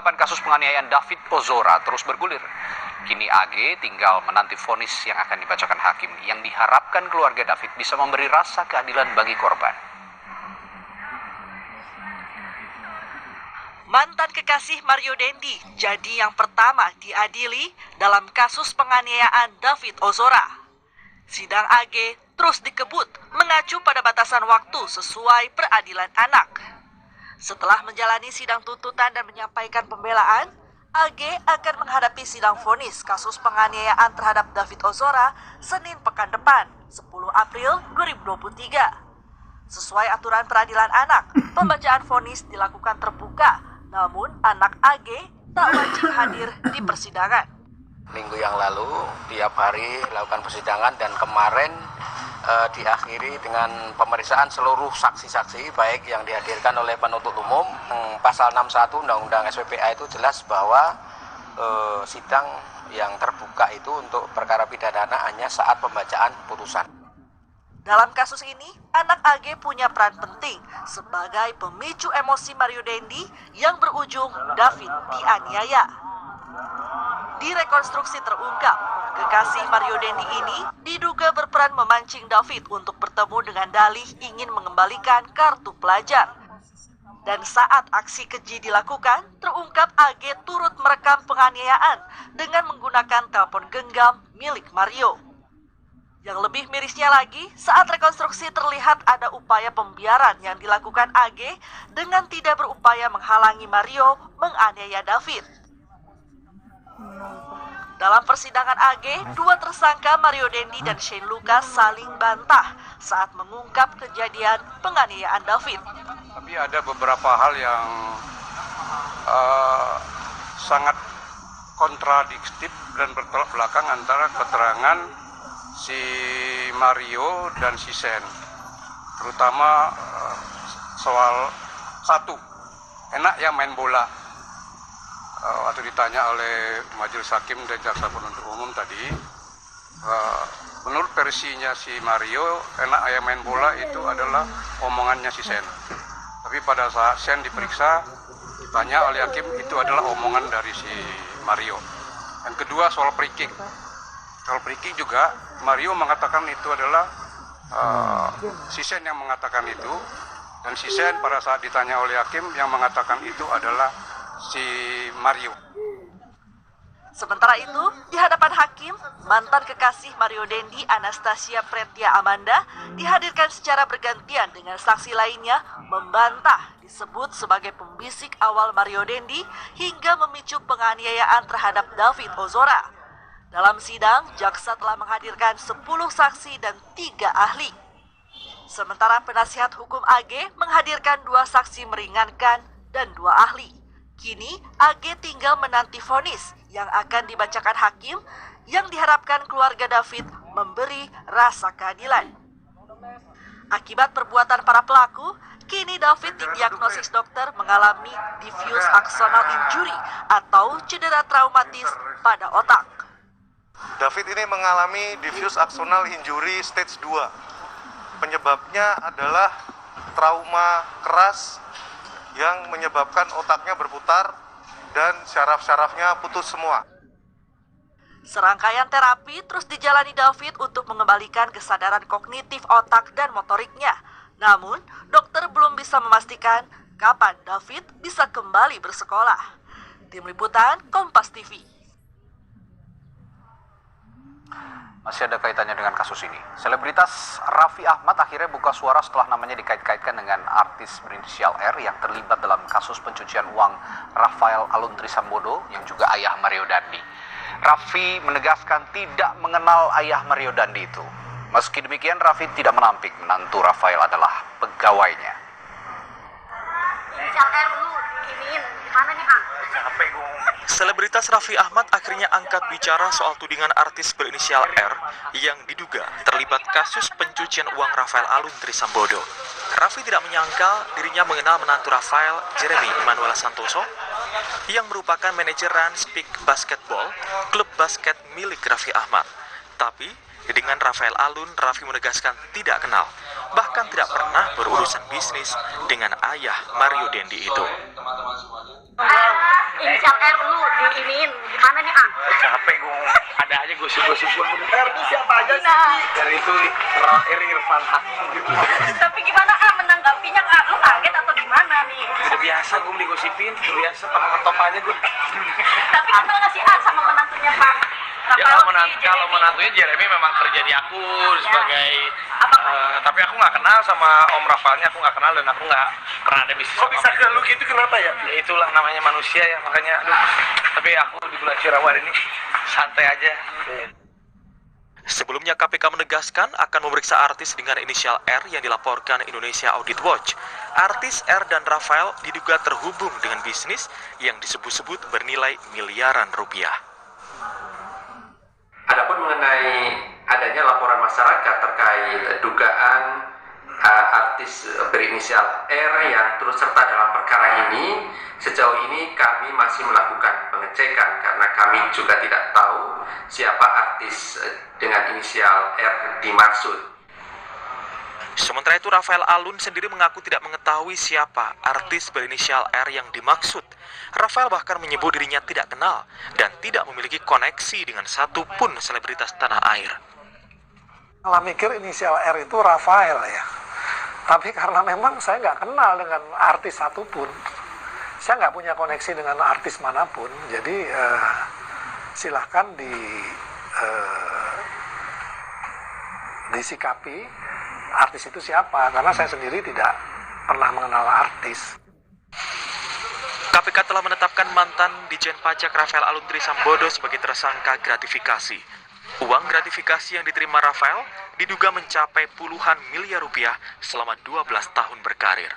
Pengungkapan kasus penganiayaan David Ozora terus bergulir. Kini AG tinggal menanti vonis yang akan dibacakan hakim yang diharapkan keluarga David bisa memberi rasa keadilan bagi korban. Mantan kekasih Mario Dendi jadi yang pertama diadili dalam kasus penganiayaan David Ozora. Sidang AG terus dikebut mengacu pada batasan waktu sesuai peradilan anak. Setelah menjalani sidang tuntutan dan menyampaikan pembelaan, AG akan menghadapi sidang vonis kasus penganiayaan terhadap David Ozora Senin pekan depan, 10 April 2023. Sesuai aturan peradilan anak, pembacaan vonis dilakukan terbuka, namun anak AG tak wajib hadir di persidangan. Minggu yang lalu, tiap hari lakukan persidangan dan kemarin diakhiri dengan pemeriksaan seluruh saksi-saksi baik yang dihadirkan oleh penuntut umum. Pasal 61 Undang-Undang SPPA itu jelas bahwa sidang yang terbuka itu untuk perkara pidana hanya saat pembacaan putusan. Dalam kasus ini, anak AG punya peran penting sebagai pemicu emosi Mario Dendi yang berujung David dianiaya. Di rekonstruksi terungkap, kekasih Mario Dendi ini diduga berperan memancing David untuk bertemu dengan dalih ingin mengembalikan kartu pelajar. Dan saat aksi keji dilakukan, terungkap AG turut merekam penganiayaan dengan menggunakan telepon genggam milik Mario. Yang lebih mirisnya lagi, saat rekonstruksi terlihat ada upaya pembiaran yang dilakukan AG dengan tidak berupaya menghalangi Mario menganiaya David. Dalam persidangan AG, dua tersangka Mario Dendi dan Shane Lucas saling bantah saat mengungkap kejadian penganiayaan David. Tapi ada beberapa hal yang sangat kontradiktif dan bertolak belakang antara keterangan si Mario dan si Shane. Terutama soal satu, enak yang main bola. Waktu ditanya oleh majelis hakim dan jaksa penuntut umum tadi, menurut versinya si Mario, enak ayam main bola itu adalah omongannya si Shane. Tapi pada saat Shane diperiksa, ditanya oleh hakim, itu adalah omongan dari si Mario. Yang kedua soal free kick. Soal free kick juga, Mario mengatakan itu adalah si Shane yang mengatakan itu. Dan si Shane pada saat ditanya oleh hakim, yang mengatakan itu adalah si Mario. Sementara itu, di hadapan hakim, mantan kekasih Mario Dendi, Anastasia Pretia Amanda, dihadirkan secara bergantian dengan saksi lainnya membantah disebut sebagai pembisik awal Mario Dendi hingga memicu penganiayaan terhadap David Ozora. Dalam sidang, jaksa telah menghadirkan 10 saksi dan 3 ahli. Sementara penasihat hukum AG menghadirkan 2 saksi meringankan dan 2 ahli. Kini, AG tinggal menanti vonis yang akan dibacakan hakim yang diharapkan keluarga David memberi rasa keadilan. Akibat perbuatan para pelaku, kini David didiagnosis dokter mengalami diffuse axonal injury atau cedera traumatis pada otak. David ini mengalami diffuse axonal injury stage 2. Penyebabnya adalah trauma keras yang menyebabkan otaknya berputar dan syaraf-syarafnya putus semua. Serangkaian terapi terus dijalani David untuk mengembalikan kesadaran kognitif otak dan motoriknya. Namun, dokter belum bisa memastikan kapan David bisa kembali bersekolah. Tim Liputan Kompas TV. Masih ada kaitannya dengan kasus ini. Selebritas Raffi Ahmad akhirnya buka suara setelah namanya dikait-kaitkan dengan artis berinisial R yang terlibat dalam kasus pencucian uang Rafael Alun Trisambodo yang juga ayah Mario Dandi. Raffi menegaskan tidak mengenal ayah Mario Dandi itu. Meski demikian, Raffi tidak menampik menantu Rafael adalah pegawainya. Selebritas Raffi Ahmad akhirnya angkat bicara soal tudingan artis berinisial R yang diduga terlibat kasus pencucian uang Rafael Alun Trisambodo. Raffi tidak menyangkal dirinya mengenal menantu Rafael, Jeremy Emmanuel Santoso, yang merupakan manajer Rans Peak Basketball, klub basket milik Raffi Ahmad. Tapi dengan Rafael Alun, Raffi menegaskan tidak kenal, bahkan tidak pernah berurusan bisnis dengan ayah Mario Dendi itu. inisial R lu diiniin gimana nih ah? Capek gue, ada aja gosip-gosip gue. R itu siapa aja sih? Dan itu Irfan Hakim gitu. Tapi gimana ah menanggapinya ah? Lu kaget atau gimana nih? Udah biasa gue digosipin, biasa sama ngetop aja gue. Tapi kenal nggak sih ah sama menantunya Pak? Ya kalau menantunya Jeremy memang kerja di aku sebagai tapi aku nggak kenal sama Om Rafaelnya, aku nggak kenal dan aku nggak pernah ada bisnis. Kok bisa ke lu gitu, kenapa ya? Ya itulah namanya manusia ya, makanya aduh. Tapi aku di bulan Syawal ini santai aja. Sebelumnya KPK menegaskan akan memeriksa artis dengan inisial R yang dilaporkan Indonesia Audit Watch. Artis R dan Rafael diduga terhubung dengan bisnis yang disebut-sebut bernilai miliaran rupiah. Adapun mengenai adanya laporan masyarakat terkait dugaan artis berinisial R yang turut serta dalam perkara ini, sejauh ini kami masih melakukan pengecekan karena kami juga tidak tahu siapa artis dengan inisial R dimaksud. Sementara itu Rafael Alun sendiri mengaku tidak mengetahui siapa artis berinisial R yang dimaksud. Rafael bahkan menyebut dirinya tidak kenal dan tidak memiliki koneksi dengan satupun selebritas tanah air. Malah mikir inisial R itu Rafael ya. Tapi karena memang saya nggak kenal dengan artis satupun. Saya nggak punya koneksi dengan artis manapun. Jadi silahkan disikapi artis itu siapa, karena saya sendiri tidak pernah mengenal artis. KPK telah menetapkan mantan Dijen Pajak Rafael Alun Trisambodo sebagai tersangka gratifikasi. Uang gratifikasi yang diterima Rafael diduga mencapai puluhan miliar rupiah selama 12 tahun berkarir.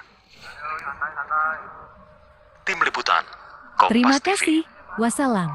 Tim Liputan, Kompas Terima TV. kasih. Wassalam.